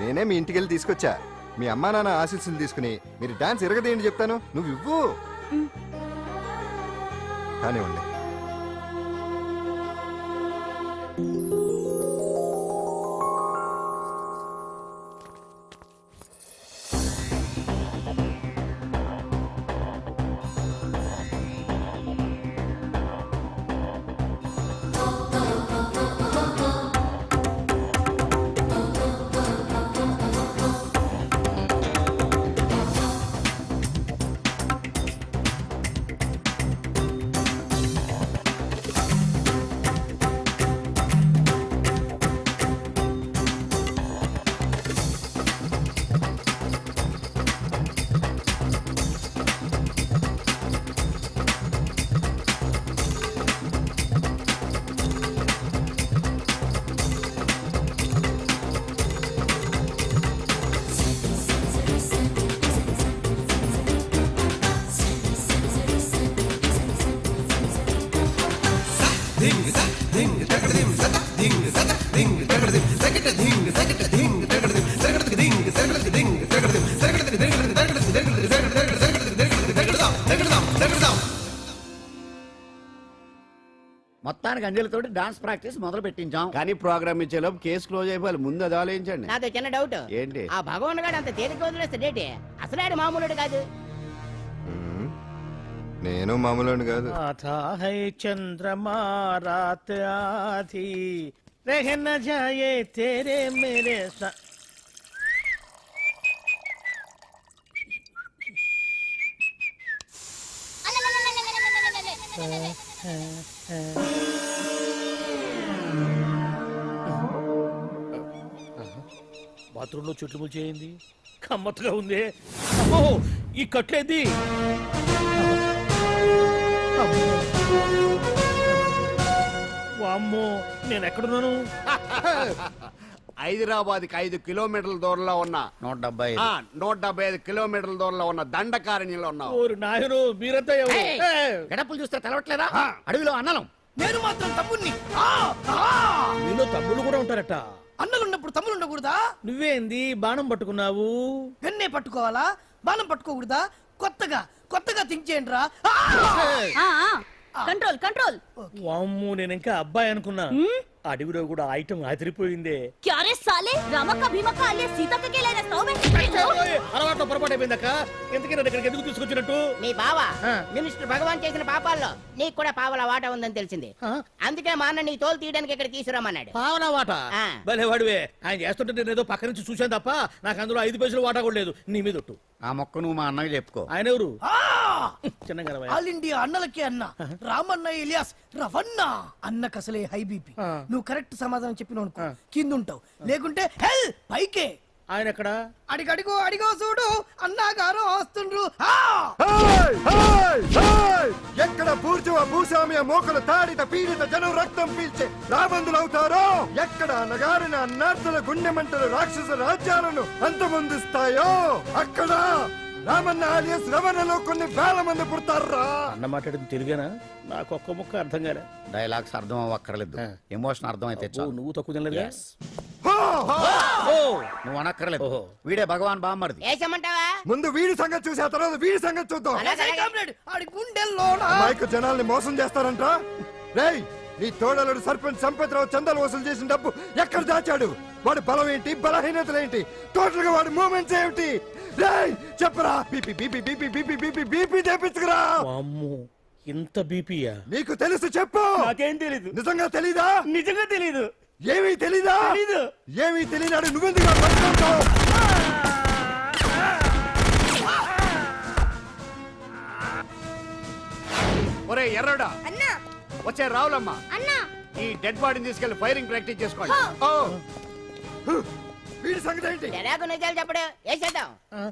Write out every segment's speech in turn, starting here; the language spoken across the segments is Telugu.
నేనే మీ ఇంటికి వెళ్ళి తీసుకొచ్చా. మీ అమ్మా నాన్న ఆశీస్సులు తీసుకుని మీరు డాన్స్ ఎరగదేంటి చెప్తాను. నువ్వు ఇవ్వు. కానివ్వండి. మొత్తానికి అంజలితోటి డాన్స్ ప్రాక్టీస్ మొదలు పెట్టించాం. కానీ ప్రోగ్రామ్ ఇచ్చేలోపు కేసు క్లోజ్ అయిపోవాలి. ముందు అది ఆలోచించండి. నాతో చిన్న డౌట్. ఏంటి? ఆ భగవాన్ గారు అంత తేలిక వదిలేస్తాడేటి? అసలు ఆడు మామూలుడు కాదు. నేను మామూలు కాదు. చంద్రమా రాత్ ఆధీ రह न जाए तेरे मेरे साथ. బాత్రూంలో చెట్లు ముల్చేయింది. కమ్మత్తుగా ఉంది. అమ్మో, ఈ కట్లేంది? వామ్మో, నేను ఎక్కడున్నాను? హైదరాబాద్ కి 5 కిలోమీటర్ల దూరంలో ఉన్న 175 కిలోమీటర్ల దూరంలో ఉన్న దండకారణ్యంలో ఉన్నావు. ఓరు నాయను, మీరంతా ఎవరు? గడపలు చూస్తే తెలవట్లేదా? అడవిలో అన్నలం. నేను మాత్రం తమ్ముణ్ణి. మీలో తమ్ముళ్ళు కూడా ఉంటారట. అన్నలున్నప్పుడు తమ్ముడు ఉండకూడదా? నువ్వేంది బాణం పట్టుకున్నావు? వెన్నే పట్టుకోవాలా? బాణం పట్టుకోకూడదా? కొత్తగా కొత్తగా థింక్ చేయండి రా. Control control. వామ్మో, నేను ఇంకా అబ్బాయి అనుకున్నా. అడవిలో కూడా ఐటమ్ అదిరిపోయిందే. క్యారే సాలే, రమక భీమక అలియా సీతక్క కేలేరా సౌమే. అలవాట్లో పొరపాటు అయిపోయిందక్క. ఎందుకు నన్ను ఇక్కడికి ఎందుకు తీసుకొచ్చినట్టు? మీ బావ మినిస్టర్ భగవాన్ చేసిన పాపాల్లో నీకు కూడా పావలా వాటా ఉందని తెలిసింది. అందుకే మా అన్న నీ తోలు తీయడానికి ఇక్కడ తీసుకురామన్నాడు. పావలా వాటా? భలే వాడివే. ఆయన చేస్తుంటే నేను ఏదో పక్క నుంచి చూశాను తప్ప నాకు అందులో 5 పైసలు వాటా కూడా లేదు. నీ మీద ఒట్టు. ఆ మొక్క నువ్వు మా అన్నకి చెప్పుకో. ఆయన ఎవరు? చిన్నగా ఆల్ ఇండియా అన్నలకి అన్న రామన్న ఇలియాస్ రవన్న. అన్నకు అసలే హై బీపీ. నువ్వు కరెక్ట్ సమాధానం చెప్పిన కింద ఉంటావు, లేకుంటే హెల్ పైకే. ఆయన ఎక్కడ? అడిగడిగో అడిగో చూడు, అన్నగారు వస్తుండ్రు. ఎక్కడ బూర్జువ భూస్వామ్య మోకలు తాడిత పీడిత జనం రక్తం పీల్చే రాబందులవుతారో, ఎక్కడ నగారిన అన్నార్థుల గుండె మంటలు రాక్షస రాజ్యాలను అంతమొందిస్తాయో, అక్కడ రామన్న ఆలియస్ రవణలో కొన్ని వేల మంది పుడతారా. అన్న మాట్లాడింది తెలుగేనా? నాకు ఒక్క ముక్క అర్థం కాలే. డైలాగ్స్ అర్థం అవ్వక్కర్లేదు, ఎమోషన్ అర్థం అయితే చాలు. నువ్వు తక్కువ తినలేదు. నువ్వు అనక్కర్లేదు. వీడే భగవాన్ బామ్మర్ది. ఏసమంటావా? ముందు వీడి సంగతి చూసి ఆ తర్వాత వీడి సంగతి చూద్దాం. మైకు జనాల్ని మోసం చేస్తారంట. రేయ్, నీ తోడలుడు సర్పంచ్ సంపత్రావు చందాలు వసూలు చేసిన డబ్బు ఎక్కడ దాచాడు? వాడు బలం ఏంటి, బలహీనతలు ఏంటి, టోటల్ గా వాడి మూమెంట్స్ ఏమిటి? రేయ్ చెప్పరా. BP BP BP BP BP BP చేపించుకురా. ఇంత బీపీయా? నీకు తెలుసు చెప్పు. నాకేం తెలీదు. నిజంగా తెలీదా? నిజంగా తెలీదు. ఏమీ తెలీదా? తెలీదు. ఏమీ తెలియనాడు నువ్వెందుకు పట్టుకుంటావు? ఒరే ఎర్రడా, వచ్చే రావులమ్మ, ఈ డెడ్ బాడీని తీసుకెళ్లి ఫైరింగ్ ప్రాక్టీస్ చేసుకోండి. వీడి సంగతి ఏంటి? ఎలాగో నిజాలు చెప్పడు. వేసేద్దాం.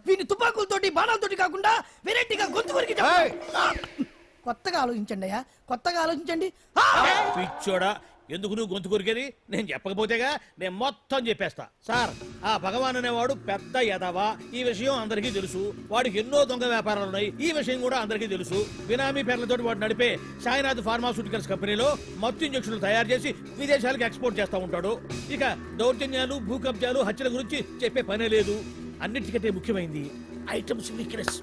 వీని తుపాకులతోటి బాణాలతోటి కాకుండా వెరైటీగా గొంతు వరకు కొత్తగా ఆలోచించండి అయ్యా, కొత్తగా ఆలోచించండి. పిచ్చోడా, ఎందుకు నువ్వు గొంతు కొరికేది? నేను చెప్పకపోతేగా నేను మొత్తం చెప్పేస్తా. సార్, ఆ భగవాన్ అనేవాడు పెద్ద యదవ, ఈ విషయం అందరికీ తెలుసు. వాడికి ఎన్నో దొంగ వ్యాపారాలు ఉన్నాయి, ఈ విషయం కూడా అందరికీ తెలుసు. బినామీ పేర్లతోటి వాడు నడిపే సాయినాథ్ ఫార్మాస్యూటికల్స్ కంపెనీలో మత్తు ఇంజక్షన్లు తయారు చేసి విదేశాలకు ఎక్స్పోర్ట్ చేస్తా ఉంటాడు. ఇక దౌర్జన్యాలు, భూ కబ్జాలు, హత్యల గురించి చెప్పే పనే లేదు. అన్నిటికంటే ముఖ్యమైనది ఐటమ్స్ వీక్నెస్.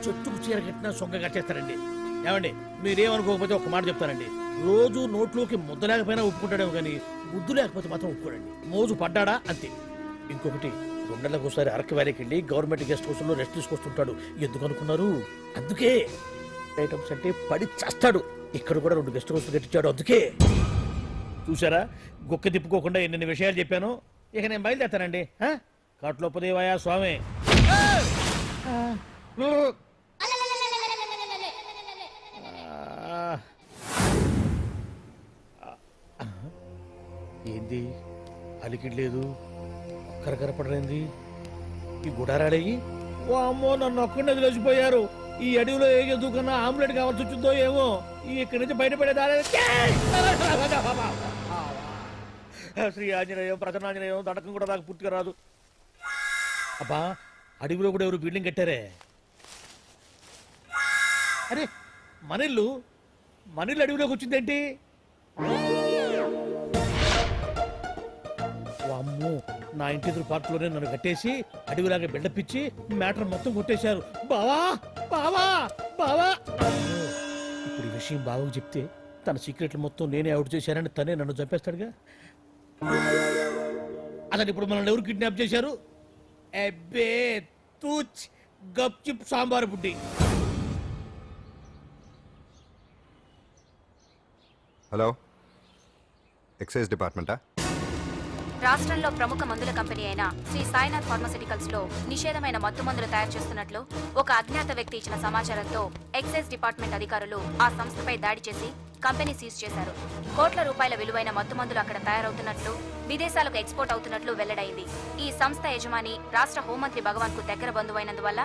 చెట్టుకు చీర కట్టినా సొంగ కట్టేస్తారండి. ఏమండి, మీరేమనుకోకపోతే ఒక మాట చెప్తానండి. రోజు నోట్లోకి ముద్ద లేకపోయినా ఒప్పుకుంటాడేమో కానీ ముద్దు లేకపోతే మాత్రం ఒప్పుకోడండి. మోజు పడ్డాడా అంతే. ఇంకొకటి, 2 నెలలకు ఒకసారి అరకు వ్యాలీకి వెళ్ళి గవర్నమెంట్ గెస్ట్ హౌస్ లో రెస్ట్ తీసుకొస్తుంటాడు. ఎందుకు అనుకున్నారు? అందుకే. ఐటమ్స్ అంటే పడి చేస్తాడు. ఇక్కడ కూడా 2 గెస్ట్ హౌస్ కట్టించాడు. అందుకే. చూసారా, గుక్క తిప్పుకోకుండా ఎన్ని విషయాలు చెప్పాను. ఇక నేను బయలుదేరుతానండి. కాట్లోపదేవాయా స్వామి. ఏంది అలికిడ్ లేదు, కరకరపడలేంది? ఈ గుడారాడయ్యి ఓ అమ్మో, నన్ను ఒక్కడిని వదిలేసిపోయారు. ఈ అడవిలో ఏ జంతువుకన్నా ఆమ్లెట్ కావాల్సి వచ్చిందో ఏమో. ఇక్కడి నుంచి బయటపడేదారే. శ్రీ ఆంజనేయం, ప్రసన్నాంజనేయం, దడకం కూడా నాకు పూర్తిగా రాదు. అబ్బా, అడవిలో కూడా ఎవరు బిల్డింగ్ కట్టారే? అరే, మనిల్లు అడవిలోకి వచ్చిందేంటి? అమ్మో, నా ఇంటి ఎదురు పార్కులోనే నన్ను కట్టేసి అడవిలాగా బిల్డపిచ్చి మ్యాటర్ మొత్తం కొట్టేశారు. బావా బావా బావా. ఇప్పుడు ఈ విషయం బావకు చెప్తే తన సీక్రెట్లు మొత్తం నేనే అవుట్ చేశానని తనే నన్ను చంపేస్తాడుగా. అసలు ఇప్పుడు మనల్ని ఎవరు కిడ్నాప్ చేశారు? అబ్బే తూచ్, గప్చిప్ సాంబార్ బుడ్డి. హలో, ఎక్సైజ్ డిపార్ట్మెంటా? రాష్ట్రంలో ప్రముఖ మందుల కంపెనీ అయిన శ్రీ సాయినాథ్ ఫార్మాస్యూటికల్స్ లో నిషేధమైన మత్తు మందులు తయారు చేస్తున్నట్లు ఒక అజ్ఞాత వ్యక్తి ఇచ్చిన సమాచారంతో ఎక్సైజ్ డిపార్ట్మెంట్ అధికారులు ఆ సంస్థపై దాడి చేసి కంపెనీ సీజ్ చేశారు. కోట్ల రూపాయల విలువైన మత్తు మందులు అక్కడ తయారవుతున్నట్లు, విదేశాలకు ఎక్స్పోర్ట్ అవుతున్నట్లు వెల్లడైంది. ఈ సంస్థ యజమాని రాష్ట్ర హోంమంత్రి భగవాన్ కు దగ్గర బంధువైనందువల్ల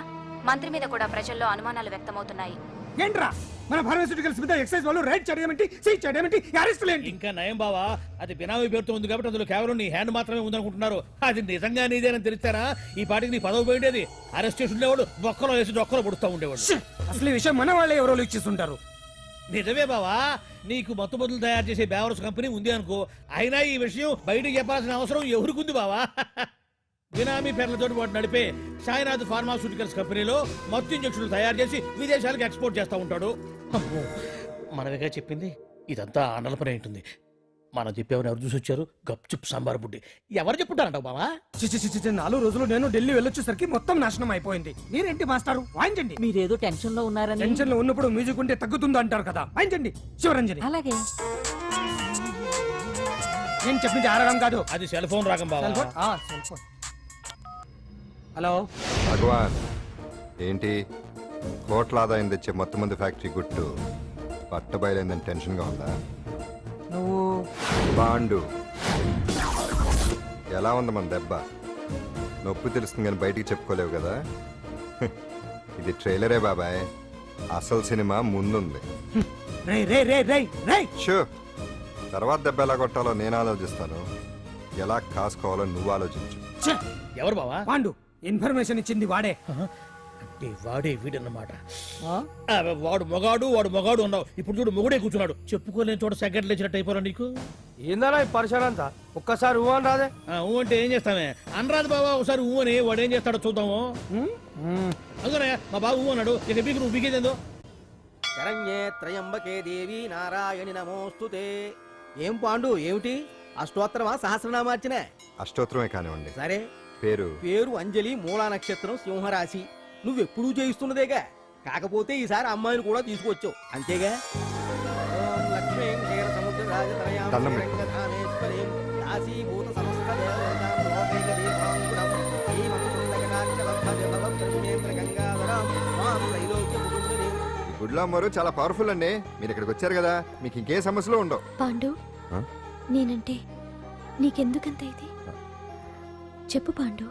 మంత్రి మీద కూడా ప్రజల్లో అనుమానాలు వ్యక్తమవుతున్నాయి. ఏంట్రా మన ఫార్మాస్యూటికల్స్ మీద ఎక్సైజ్ వాళ్ళు రైడ్ చేయడమేంటి, సీజ్ చేయడమేంటి, అరెస్ట్ లేంటి? ఇంకా నయం బావా, అది బినామీ పేరుతో ఉంది కాబట్టి అందులో కేవలం నీ హ్యాండ్ మాత్రమే ఉందనుకుంటున్నారు. అది నిజంగా నీదేనని తెలిస్తారా ఈ పాటికి నీ పదవి పోయిండేది. అరెస్ట్ చేసి ఉండేవాడు, బొక్కలో వేసి డొక్కలో పుడుతూ ఉండేవాడు. అసలు ఈ విషయం మన వాళ్ళే ఎవరో ఇచ్చేస్తుంటారు. నిజమే బావా, నీకు మత్తు మందులు తయారు చేసే బేవర్స్ కంపెనీ ఉంది అనుకో, అయినా ఈ విషయం బయటకు చెప్పాల్సిన అవసరం ఎవరికుంది బావా? బినామీ పేర్లతో వాడు నడిపే సాయినాథ్ ఫార్మాస్యూటికల్స్ కంపెనీలో మత్తు ఇంజక్షన్లు తయారు చేసి విదేశాలకు ఎక్స్పోర్ట్ చేస్తూ ఉంటాడు. అమ్మో, మనమేగా చెప్పింది. ఇదంతా ఆనల పని ఉంటుంది. మనం చెప్పేవని ఎవరు చూసి వచ్చారు? గప్చుప్ సాంబార్ బుడ్డి. ఎవరు చెప్పుంటారంట బావా? 4 రోజులు నేను ఢిల్లీ వెళ్ళొచ్చేసరికి మొత్తం నాశనం అయిపోయింది. మీరేంటి మాస్టారు, వాయించండి. మీరేదో టెన్షన్ లో ఉన్నారని. టెన్షన్ లో ఉన్నప్పుడు మ్యూజిక్ ఉంటే తగ్గుతుంది అంటారు కదా, వాయించండి. శివరంజని. అలాగే. నేను చెప్పింది ఆరడం కాదు, అది సెల్ ఫోన్ రాగం బావా. Cell phone. హలో భగవాన్, ఏంటి కోట్ల ఆదాయం తెచ్చే మొత్తం మంది ఫ్యాక్టరీ గుట్టు పట్టబయలైందని టెన్షన్గా ఉందా? నువ్వు బాండు ఎలా ఉంది మన దెబ్బ? నొప్పి తెలుస్తుంది కానీ బయటికి చెప్పుకోలేవు కదా. ఇది ట్రైలరే బాబాయ్, అసలు సినిమా ముందుంది. రే రే రే రే రే షూ, తర్వాత దెబ్బ ఎలా కొట్టాలో నేను ఆలోచిస్తాను, ఎలా కాసుకోవాలో నువ్వు ఆలోచించు. ఎవరు బావా? పాండు. ఇన్ఫర్మేషన్ ఇచ్చింది వాడే. అంటే వాడే వీడన్నమాట. వాడు మొగాడు అన్నావు, ఇప్పుడు చూడు మొగుడే కూర్చున్నాడు. చెప్పుకోలేని చోట సెకండ్ లేచినట్టు అయిపోరా నీకు. ఏందన్నా ఈ పరిసరం అంతా? ఒక్కసారి ఊ అని రాదే. ఊ అంటే ఏం చేస్తామే? అనరాదు బాబా, ఒకసారి ఊ అని. వాడు ఏం చేస్తాడో చూద్దాము. అందుకనే మా బాబు ఊ అన్నాడు. ఇక బీకు నువ్వు బీకేదేందో. శరణ్యే త్రయంబకే దేవి నారాయణి నమోస్తుతే. ఏం పాండు, ఏమిటి అష్టోత్తరమా సహస్రనామార్చనే? అష్టోత్తరమే కానివ్వండి. సరే, పేరు అంజలి, మూలా నక్షత్రం, సింహరాశి. నువ్వెప్పుడూ చేయిస్తున్నదేగా, కాకపోతే ఈసారి అమ్మాయిని కూడా తీసుకొచ్చావు అంతేగా. ఓం లక్ష్మీం క్షీర సముద్ర రాజతనయాం దండం పెట్టు. శ్రీరంగధామేశ్వరీం దాసీభూత సమస్త దేవతాం లోకైక దీపాంకురం శ్రీమంతులకటాక్షవద్ధజలవం త్రినేత్ర గంగాధరం మాం త్రైలోక్య ముకుందరీం. ఈ గుడ్లో అమ్మరు చాలా పవర్ఫుల్ అండి. మీరు ఇక్కడికి వచ్చారు కదా, మీకు ఇంకే సమస్యలు ఉండవు. పాండు, నేనంటే నీకెందుకంత ఇది? చెప్పు పాండు,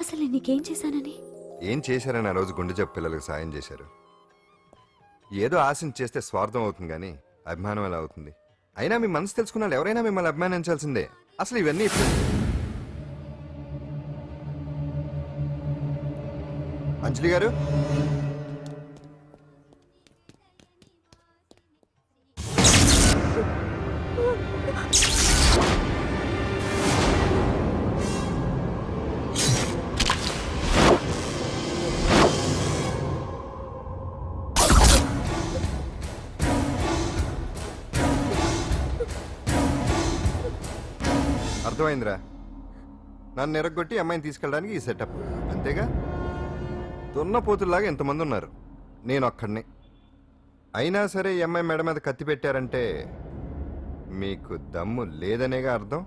అసలు నీకేం చేశానని? ఏం చేశారని ఆ రోజు గుండె జబ్బు పిల్లలకు సాయం చేశారు. ఏదో ఆశించి చేస్తే స్వార్థం అవుతుంది కానీ అభిమానం ఎలా అవుతుంది? అయినా మీ మనసు తెలుసుకున్న వాళ్ళు ఎవరైనా మిమ్మల్ని అభిమానించాల్సిందే. అసలు ఇవన్నీ అంజలి గారు, అర్థమైందిరా. నన్ను ఎరగొట్టి అమ్మాయిని తీసుకెళ్ళడానికి ఈ సెటప్ అంతేగా. దున్నపోతుల్లాగా ఎంతమంది ఉన్నారు, నేను ఒక్కడిని. అయినా సరే ఈ అమ్మాయి మెడ మీద కత్తి పెట్టారంటే మీకు దమ్ము లేదనేగా అర్థం.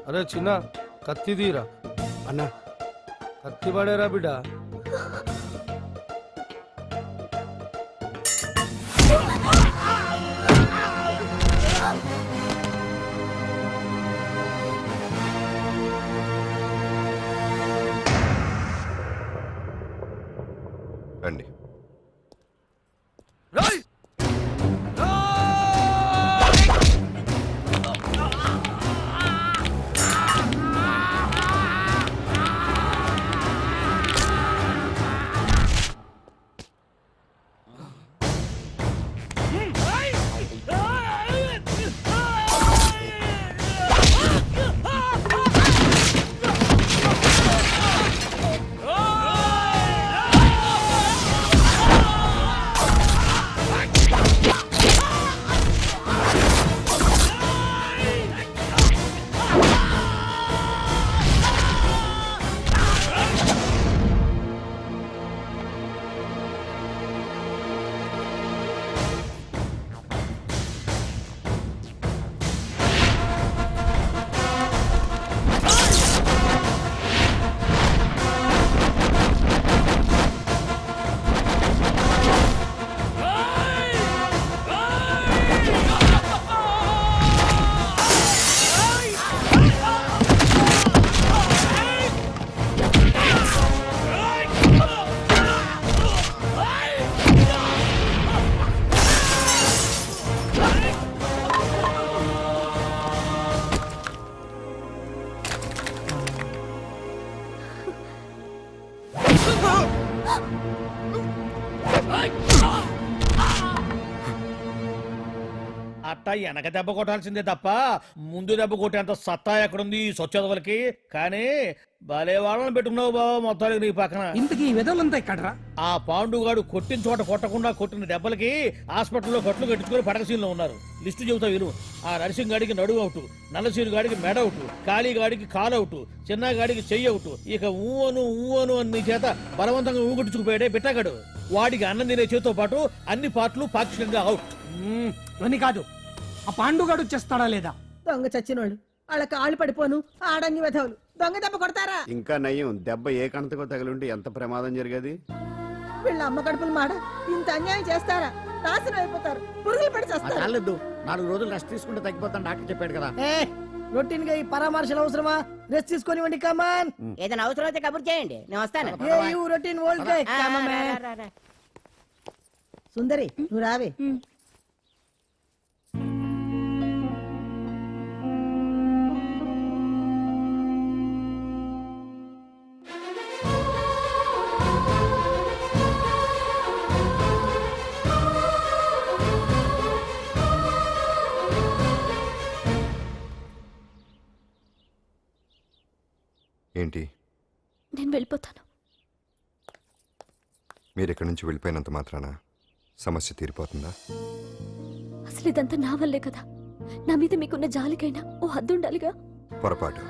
అరే చిన్న కత్తి తీరా అన్నా కత్తి పడేరా బిడ్డ. రండి. అట్టా వెనక దెబ్బ కొట్టాల్సిందే తప్ప ముందు దెబ్బ కొట్టేంత సత్తా ఎక్కడుంది ఈ సొచ్చదవలకి. కానీ భలే వాళ్ళని పెట్టుకున్నావు బాబా మొత్తానికి నీ పక్కన. ఇంతకీ ఈ విధవులంతా ఇక్కడరా? ఆ పాండుగాడు కొట్టిన చోట కొట్టకుండా కొట్టిన దెబ్బలకి హాస్పిటల్లో కట్లు కట్టించుకుని పడకసీన్లో ఉన్నారు. లిస్టు చెబుతా విను. ఆ నరసింగ్ గాడికి నడువు అవుట్, నల్లసీరు గాడికి మెడ అవుట్, కాళీ గాడికి కాల్ అవుట్, చిన్న గాడికి చెయ్యి అవుట్. ఇక ఊవను అని నీ చేత బలవంతంగా ఊగొట్టుకుపోయాడే బిట్టగాడు. వాడికి అన్నం తినే చేతితో పాటు అన్ని పార్ట్లు పాక్షికంగా అవుట్. అని కాదు, ఆ పాండుగాడు వచ్చేస్తాడా లేదా? దొంగ చచ్చినోళ్ళు వాళ్ళ కాళ్ళు పడిపోను ఆడంగి వెధవులు దొంగ దెబ్బ కొడతారా? ఇంకా నయ్యం, దెబ్బ ఏ కణతకో తగిలింటే ఎంత ప్రమాదం జరిగేది. వీళ్ళ అమ్మ కడుపులు మాడ ఇంత అన్యాయం చేస్తారా? నాశనం అయిపోతారు, పురుగులు పడి చేస్తారు. చాలేదు, 4 రోజులు రెస్ట్ తీసుకుంటే తగ్గిపోతాను డాక్టర్ చెప్పాడు కదా. రొటీన్ గా ఈ పరామర్శలు అవసరమా? రెస్ట్ తీసుకొని కమాన్. ఏదైనా అవసరం అయితే కబుర్ చేయండి, నేను వస్తాను. Routine old guy. సుందరి నువ్వు రావే. ఏంటి? నేను వెళ్ళిపోతాను. మీరు ఇక్కడి నుంచి వెళ్ళిపోయినంత మాత్రాన సమస్య తీరిపోతుందా? అసలు ఇదంతా నా వల్లే కదా. నా మీద మీకున్న జాలికైనా ఓ హద్దు ఉండాలిగా. పొరపాటు.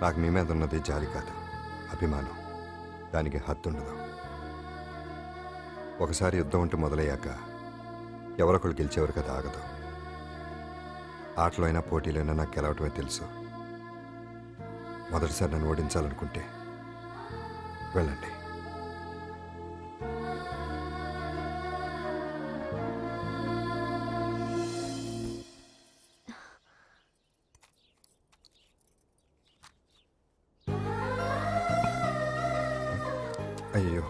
నాకు మీ మీద ఉన్నది జాలి కాదు, అభిమానం. దానికి హద్దుండదు. ఒకసారి యుద్ధం ఉంటే మొదలయ్యాక ఎవరొకరు గెలిచేవారు కదా ఆగదు. ఆటలో అయినా పోటీలైనా నాకు గెలవటమే తెలుసు. మొదటిసారి నన్ను ఓడించాలనుకుంటే వెళ్ళండి. అయ్యో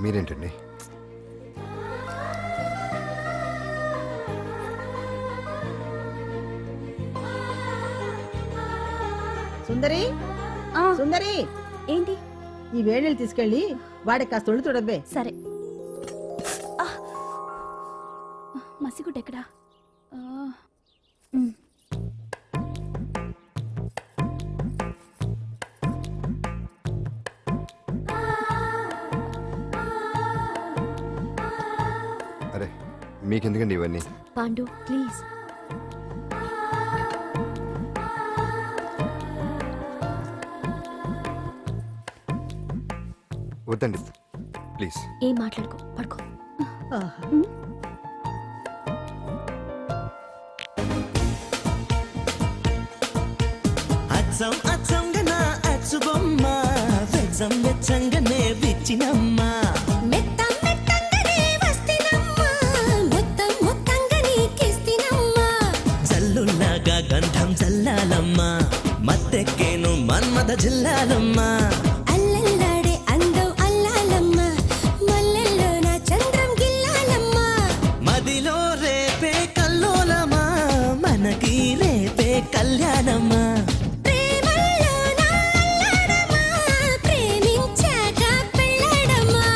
మీరేంటండి? సుందరి ఆ, సుందరి ఏంటి? ఈ వేణీళ్ళు తీసుకెళ్ళి వాడికి కాస్త ఒళ్ళు చూడబ్బే. సరే. ఆ, మసిగుడ్డ ఎక్కడా? ఆ, ఉమ్. అరే మీకెందుకండి ఇవన్నీ? పాండు ప్లీజ్. వద్దండి ప్లీజ్. ఏం మాట్లాడుకో, పడుకో. ఆహా. అచ్చం అచ్చంగా నా అచ్చు బొమ్మ వెచ్చం వెచ్చంగానే విచ్చినమ్మ మెత్తం మెత్తంగానే వస్తినమ్మా మొత్తం మొత్తంగా నీకిస్తినమ్మా జల్లుల్లాగా గంధం జల్లాలమ్మ మత్తెక్కేను మన్మద జిల్లాలమ్మ అల్లల్లాడే అందం అల్లాలమ్మా మల్లెల్లో నా చంద్రం గిల్లాలమ్మా మదిలో రేపే కల్లోలమా మనకి రేపే కళ్యాణమ్మా ప్రేమల్లో నా అల్లాడమ్మా ప్రేమించాక పెళ్ళాడమ్మా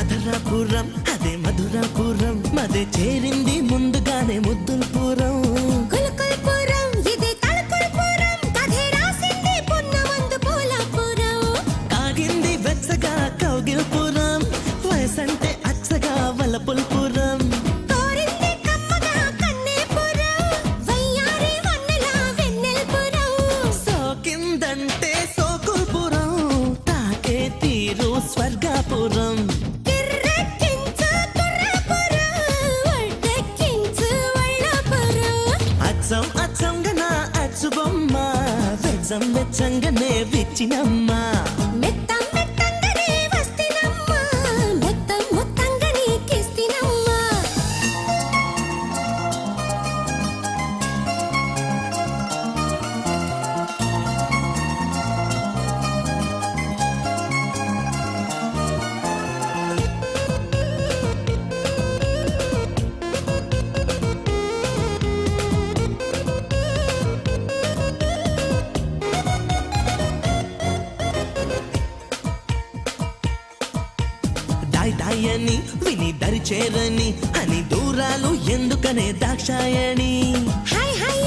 అధరాపురం అదే మధురాపురం మదే చేరింది ముందుగానే ముద్దులపురం కులుకుల్పురం ఇది తళుకుల్పురం కథే రాసింది పున్నమందు పూలపురం కాగింది వెచ్చగా కౌగిల్పురం వయసంటే అచ్చగా వలపుల్పురం కోరింది కమ్మగా కన్నేపురం వయ్యారి వన్నెల వెన్నెల్పురం సోకిందంటే సోకుల్పురం తాకే తీరు స్వర్గాపురం కిర్రెక్కించు కుర్రపురం వడ్డెక్కించు వళ్ళపురం అచ్చం అచ్చంగా నా అచ్చు బొమ్మ వెచ్చం వెచ్చంగానే విచ్చినమ్మ మెత్తం మెత్తంగానే వస్తినమ్మా మొత్తం మొత్తంగా నీకిస్తినమ్మా డాయ్ డాయ్ అని విని దరి చేరని అని దూరాలు ఎందుకనే దాక్షాయణి హాయ్ హాయ్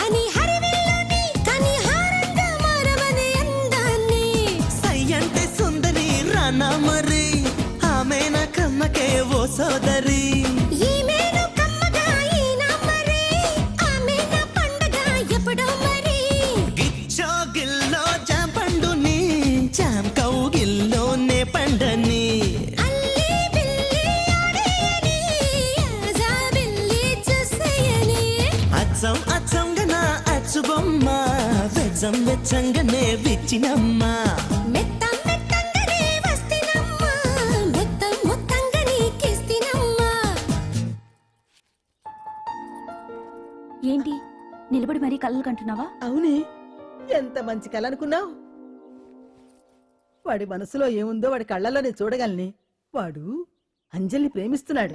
అని హరివిల్లుని కని హారంగా మారమనే అందాన్ని సై అంటే సుందరి రానా మరి ఆమె నా కమ్మకే ఓ సోదరి ఈమెను కమ్మగా ఈనా మరి ఆమె నా పండగ ఎప్పుడో మరి గిచ్చో గిల్లో జాం పండుని జాం కౌగిల్లోనే పండని అల్లి బిల్లి ఆడేయని ఆజా బిల్లి చూసేయని అచ్చం అచ్చంగా నా అచ్చు బొమ్మ వెచ్చం వెచ్చంగానే విచ్చినమ్మ మెత్తం మెత్తంగానే వస్తినమ్మా మొత్తం మొత్తంగా నీకిస్తినమ్మా ఏంటి నిలబడి మరీ కళ్ళు కంటున్నావా? అవునే, ఎంత మంచి కళ అనుకున్నావు. వాడి మనసులో ఏముందో వాడి కళ్ళలోనే చూడగలని. వాడు అంజలిని ప్రేమిస్తున్నాడు.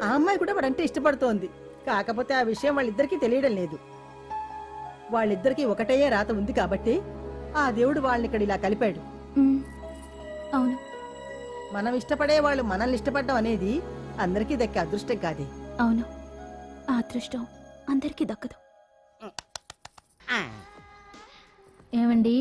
ఆ అమ్మాయి కూడా వాడంటే ఇష్టపడుతోంది. కాకపోతే ఆ విషయం వాళ్ళిద్దరికీ తెలియడం లేదు. వాళ్ళిద్దరికీ ఒకటయ్యే రాత ఉంది కాబట్టి ఆ దేవుడు వాళ్ళని ఇక్కడ ఇలా కలిపాడు. ఉమ్, అవును. మనం ఇష్టపడే వాళ్ళు మనల్ని ఇష్టపడడం అనేది అందరికీ దక్కే అదృష్టం కాదే. అవును, ఆ అదృష్టం అందరికీ దక్కదు. ఏమండి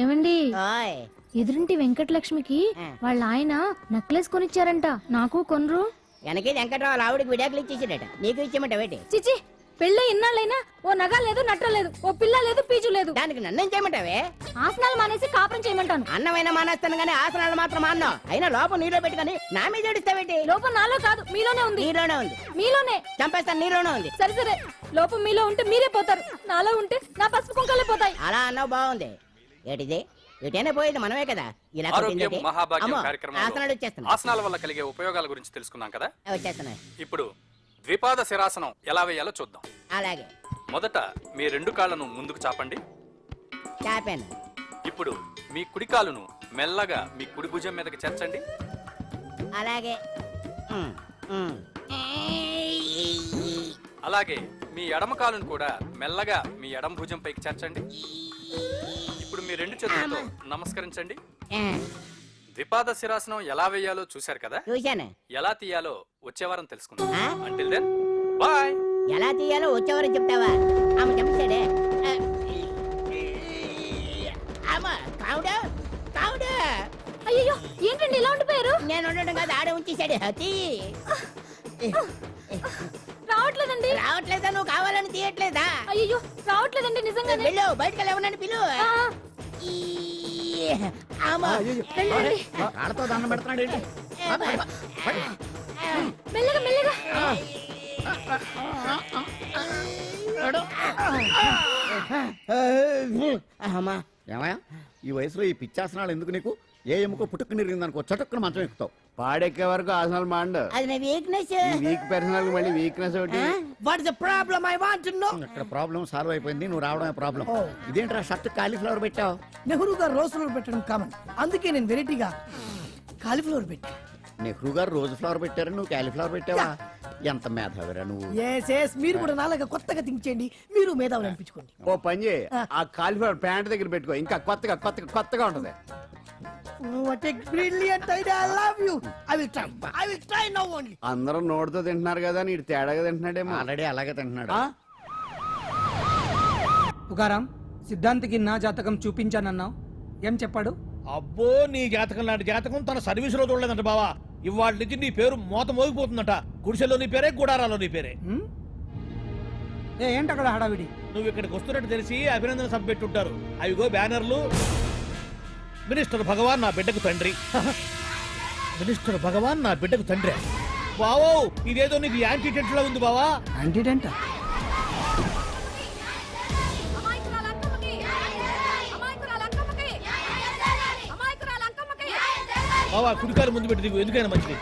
ఏమండి ఓయ్ ఎదురింటి వెంకటలక్ష్మికి వాళ్ళ ఆయన నెక్లెస్ కొనిచ్చారంట, నాకు కొనరు. వెనకే వెంకట్రావు ఆవిడకి విడాకులు ఇచ్చేసాడట, నీకు ఇచ్చేమంట వేటి? చిచి, పెళ్ళి ఇన్నాళ్ళైనా ఓ నగ లేదు నట్ట లేదు ఓ పిల్ల లేదు పీచు లేదు దానికి నన్నేం చేయమంటావే? ఆసనాలు మానేసి కాపురం చేయమంటాను. అన్నమైనా మానేస్తాను గానీ ఆసనాలు మాత్రం మానో. అయినా లోపం నీలో పెట్టుకొని నా మీద ఏడుస్తావేంటి? లోపం నాలో కాదు మీలోనే ఉంది. నీలోనే ఉంది. మీలోనే చంపేస్తాను, నీలోనే ఉంది. సరే సరే, లోపం మీలో ఉంటే మీరే పోతారు, నాలో ఉంటే నా పసుపు కుంకాలే పోతాయి. అలా అన్నావు, బాగుంది. ఏటిది? ఎటైనా పోయేది మనమే కదా. ఇలా ఆరోగ్యం మహాభాగ్యం అమ్మో, కార్యక్రమంలో ఆసనాలు వచ్చేస్తున్నా ఆసనాల వల్ల కలిగే ఉపయోగాల గురించి తెలుసుకున్నాం కదా. వచ్చేస్తున్నాయి. ఇప్పుడు ద్విపాద శిరాసనం ఎలా వేయాలో చూద్దాం. అలాగే మొదట మీ 2 కాళ్ళను ముందుకు చాపండి. చాపాను. ఇప్పుడు మీ కుడి కాలును మెల్లగా మీ కుడి భుజం మీదకి చేర్చండి. అలాగే ఉమ్, ఉమ్. అలాగే మీ ఎడమ కాలును కూడా మెల్లగా మీ ఎడమ భుజం పైకి చేర్చండి. ఇప్పుడు మీ 2 చేతులతో నమస్కరించండి. ఆ, ద్విపాద శిరాసనం ఎలా వేయాలో చూశారు కదా. చూశాను. ఎలా తీయాలో వచ్చే వారం తెలుసుకుందాం. ఆ? Until then bye. ఎలా తీయాలో వచ్చేవారు చెప్తావా? ఆమె చెప్పాడే. అమ్మా, కావుడా కావుడా. అయ్యో ఏంటండి ఇలా ఉండిపోయారు? నేను ఉండడం కాదు, ఆడే ఉంచేశాడు. హతి రావట్లేదండి. రావట్లేదా? నువ్వు కావాలని తీయట్లేదా? అయ్యో రావట్లేదండి నిజంగానే. పిలు బయటకు వెళ్ళవనని పిలు. ఆ, అమ్మా, వెళ్ళండి. కాళ్ళతో దండం పెడుతున్నాడు ఏంటి? మెల్లగా మెల్లగా. అమ్మా, ఏమయ్యా, ఈ వయసులో ఈ పిచ్చాసనాలు ఎందుకు నీకు? ఏ ఎముకో పుట్టుకుని నిరిగిందనుకో చటుక్కున మంచం ఎక్కుతావు. పాడెక్కే వరకు ఆసనాలు మాండు. అది నా వీక్నెస్. వీక్ పర్సనల్ మళ్ళీ వీక్నెస్ ఒకటి. What is the problem I want to know. ఇక్కడ ప్రాబ్లం సాల్వ్ అయిపోయింది, నువ్వు రావడమే ప్రాబ్లం. ఇదేంట్రా షర్ట్ కాలీఫ్లవర్ పెట్టావు? నెహ్రూ గారు రోజ్ ఫ్లవర్ పెట్టడం కామన్, అందుకే నేను వెరైటీగా కాలీఫ్లవర్ పెట్టా. నెహ్రూ గారు రోజు ఫ్లవర్ పెట్టారు, నువ్వు కాలీఫ్లవర్ పెట్టావా? ఎంత మేధావిరా నువ్వు. ఎస్ మీరు కూడా నాలాగా కొత్తగా థింక్ చేయండి, మీరు మేధావులు అనిపించుకోండి. ఓ పని చేయి, ఆ కాలీఫ్లవర్ ప్యాంట్ దగ్గర పెట్టుకో, ఇంకా కొత్తగా ఉంటది. What a brilliant idea, I love you. I will try now only. అందరూ నోటితో తింటున్నారు కదా, నీడు తేడాగా తింటున్నాడేమో. ఆల్రెడీ అలాగే తింటున్నాడు. తుకారాం, సిద్ధాంతికి నా జాతకం చూపించానన్నావు, ఏం చెప్పాడు? అబ్బో, నీ జాతకం లాంటి జాతకం తన సర్వీసులో చూడలేదంట బావా. ఇవాళ నుంచి నీ పేరు మోత మోగిపోతుందట. గుడిసెలో నీ పేరే, గుడారాలో నీ పేరే. ఏంటి అక్కడ హడావిడి? నువ్వు ఇక్కడికి వస్తున్నట్టు తెలిసి అభినందన సభ పెట్టుంటారు. అవిగో బ్యానర్లు. మినిస్టర్ భగవాన్ నా బిడ్డకు తండ్రి. మినిస్టర్ భగవాన్ నా బిడ్డకు తండ్రి. బావో, ఇదేదో నీకు యాంటీటెంట్ లా ఉంది బావా. యాంటీడెంట్? బావా, కుడికారు ముందు పెట్టి దిగు, ఎందుకైనా మంచిది.